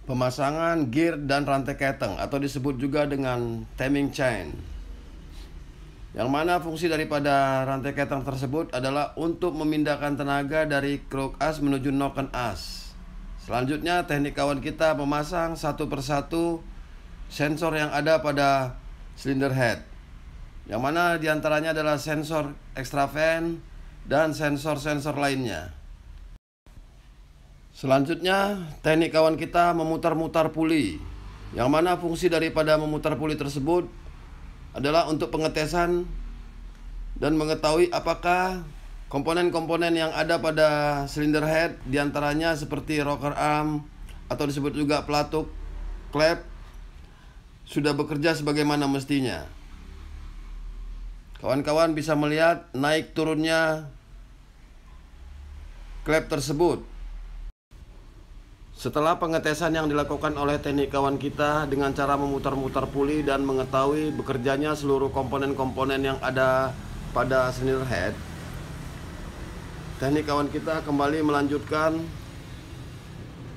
Pemasangan gear dan rantai keteng atau disebut juga dengan timing chain. Yang mana fungsi daripada rantai keteng tersebut adalah untuk memindahkan tenaga dari crook as menuju noken as. Selanjutnya teknik kawan kita memasang satu persatu sensor yang ada pada cylinder head, yang mana diantaranya adalah sensor extra fan dan sensor-sensor lainnya. Selanjutnya teknik kawan kita memutar-mutar puli, yang mana fungsi daripada memutar puli tersebut adalah untuk pengetesan dan mengetahui apakah komponen-komponen yang ada pada cylinder head, diantaranya seperti rocker arm atau disebut juga pelatuk klep, sudah bekerja sebagaimana mestinya. Kawan-kawan bisa melihat naik turunnya klep tersebut. Setelah pengetesan yang dilakukan oleh teknik kawan kita dengan cara memutar-mutar puli dan mengetahui bekerjanya seluruh komponen-komponen yang ada pada cylinder head, teknik kawan kita kembali melanjutkan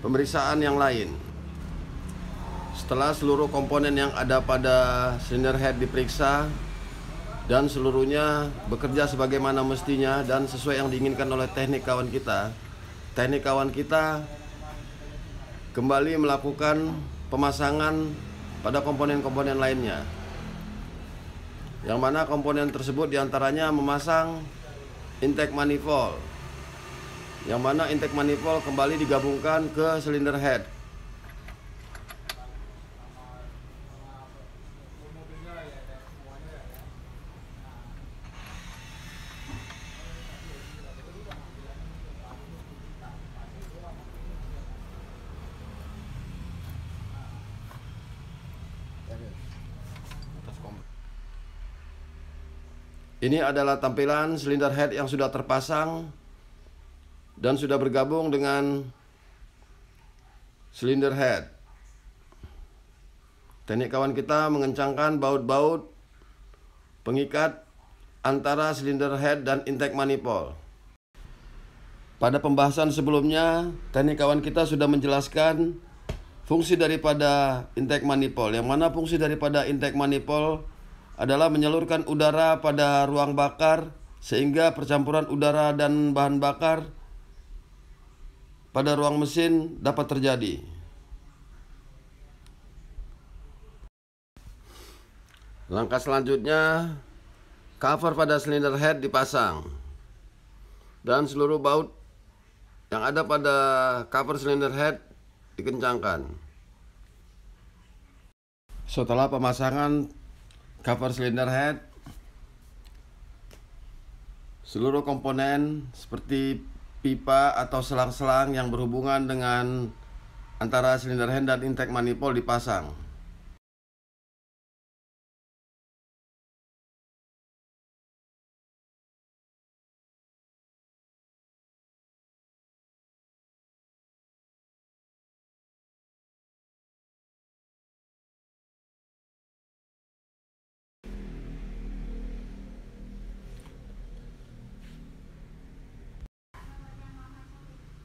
pemeriksaan yang lain. Setelah seluruh komponen yang ada pada cylinder head diperiksa dan seluruhnya bekerja sebagaimana mestinya dan sesuai yang diinginkan oleh teknik kawan kita kembali melakukan pemasangan pada komponen-komponen lainnya, yang mana komponen tersebut diantaranya memasang intake manifold, yang mana intake manifold kembali digabungkan ke cylinder head. Ini adalah tampilan cylinder head yang sudah terpasang dan sudah bergabung dengan cylinder head. Teknik kawan kita mengencangkan baut-baut pengikat antara cylinder head dan intake manifold. Pada pembahasan sebelumnya, teknik kawan kita sudah menjelaskan fungsi daripada intake manifold, yang mana fungsi daripada intake manifold adalah menyalurkan udara pada ruang bakar sehingga percampuran udara dan bahan bakar pada ruang mesin dapat terjadi. Langkah selanjutnya, cover pada cylinder head dipasang dan seluruh baut yang ada pada cover cylinder head dikencangkan. Setelah pemasangan cover cylinder head, seluruh komponen seperti pipa atau selang-selang yang berhubungan dengan antara cylinder head dan intake manifold dipasang.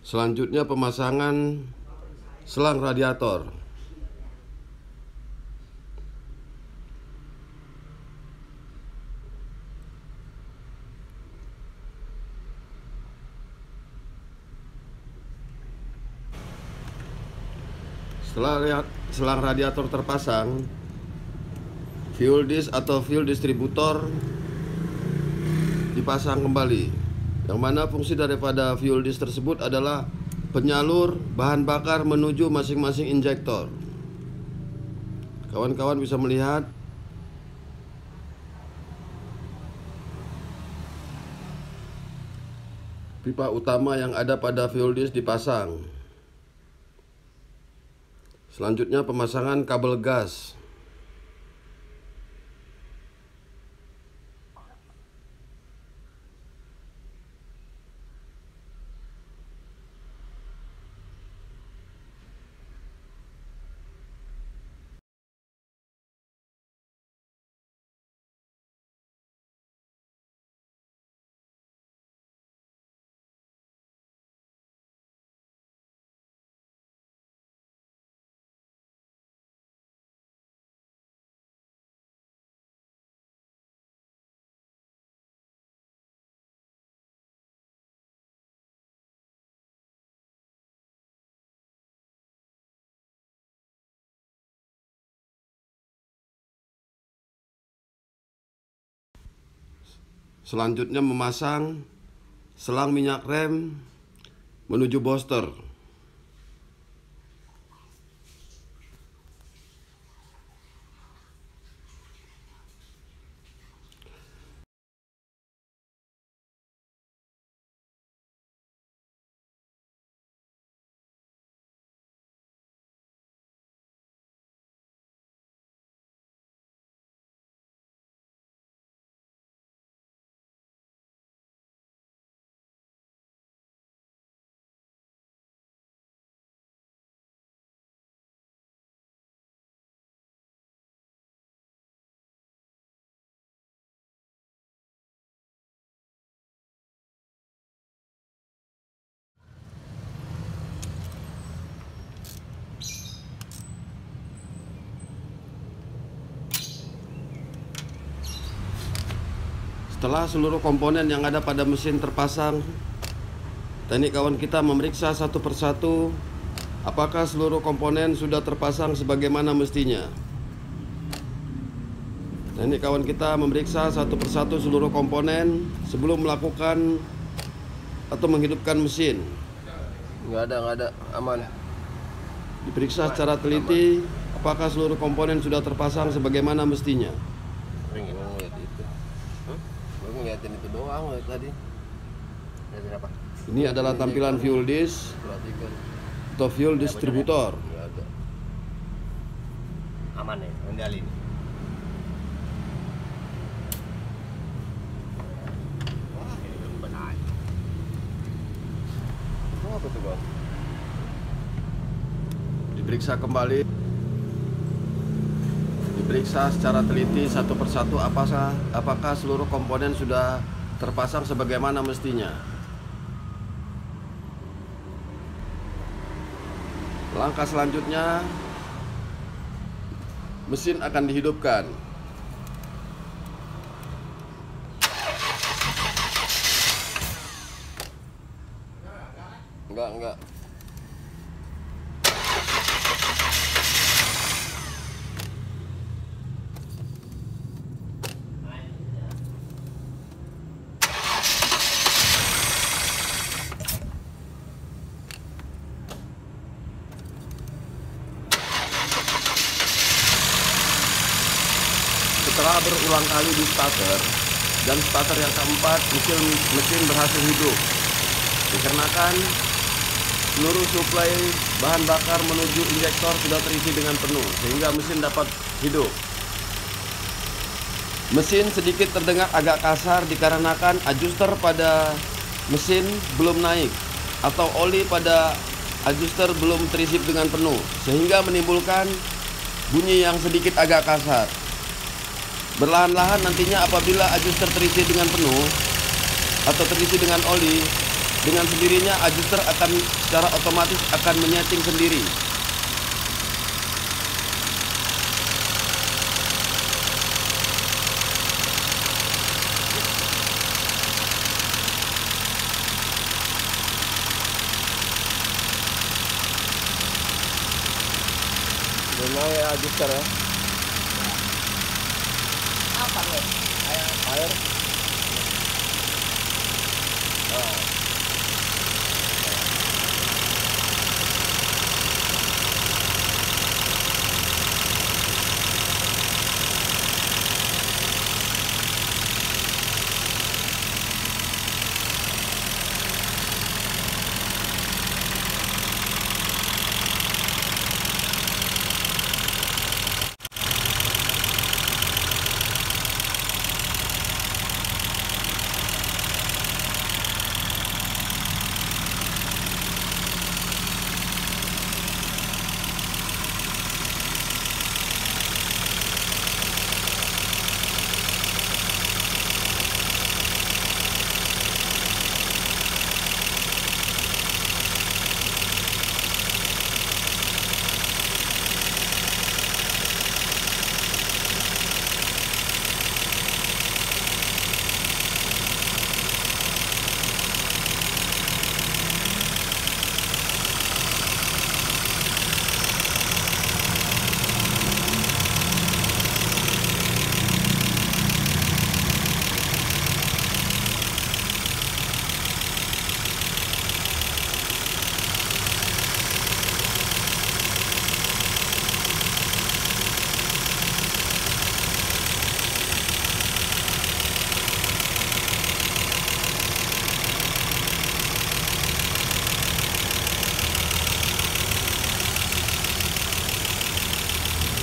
Selanjutnya pemasangan selang radiator. Setelah selang radiator terpasang, fuel disk atau fuel distributor dipasang kembali, yang mana fungsi daripada fuel disk tersebut adalah penyalur bahan bakar menuju masing-masing injektor. Kawan-kawan bisa melihat pipa utama yang ada pada fuel disk dipasang. Selanjutnya pemasangan kabel gas. Selanjutnya memasang selang minyak rem menuju booster. Setelah seluruh komponen yang ada pada mesin terpasang, teknik kawan kita memeriksa satu persatu apakah seluruh komponen sudah terpasang sebagaimana mestinya. Teknik kawan kita memeriksa satu persatu seluruh komponen sebelum melakukan atau menghidupkan mesin. Nggak ada, aman. Diperiksa secara teliti apakah seluruh komponen sudah terpasang sebagaimana mestinya. Ngeliat itu. Gue ngeliatin itu doang tadi. Ngeliatin apa? Ini adalah tampilan fuel disk Perhatikan. atau fuel distributor. Nggak ada. Aman ya, kendali. Apa tuh bang? Diperiksa kembali, diperiksa secara teliti satu persatu apakah seluruh komponen sudah terpasang sebagaimana mestinya. Langkah selanjutnya, mesin akan dihidupkan. Enggak. Setelah berulang kali di starter dan starter yang keempat, mesin berhasil hidup. Dikarenakan seluruh suplai bahan bakar menuju injektor sudah terisi dengan penuh, sehingga mesin dapat hidup. Mesin sedikit terdengar agak kasar dikarenakan adjuster pada mesin belum naik atau oli pada adjuster belum terisi dengan penuh, sehingga menimbulkan bunyi yang sedikit agak kasar. Berlahan-lahan nantinya apabila adjuster terisi dengan penuh atau terisi dengan oli, dengan sendirinya adjuster akan secara otomatis akan menyeting sendiri. Benar ya adjuster ya. Apa nih? Air.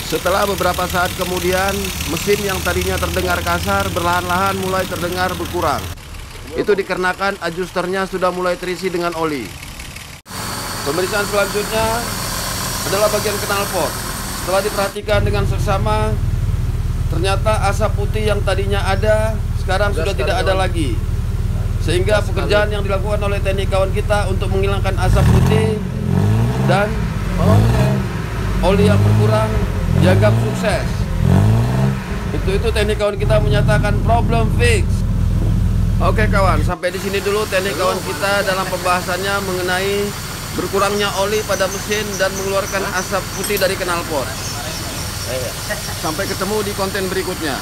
Setelah beberapa saat kemudian, mesin yang tadinya terdengar kasar perlahan-lahan mulai terdengar berkurang. Itu dikarenakan adjusternya sudah mulai terisi dengan oli. Pemeriksaan selanjutnya adalah bagian knalpot. Setelah diperhatikan dengan seksama, ternyata asap putih yang tadinya ada sekarang sudah tidak ada lagi. Sehingga pekerjaan yang dilakukan oleh teknik kawan kita untuk menghilangkan asap putih dan oli yang berkurang dianggap sukses. Itu teknik kawan kita menyatakan problem fix. Oke kawan, sampai di sini dulu teknik kawan kita dalam pembahasannya mengenai berkurangnya oli pada mesin dan mengeluarkan asap putih dari knalpot. Sampai ketemu di konten berikutnya.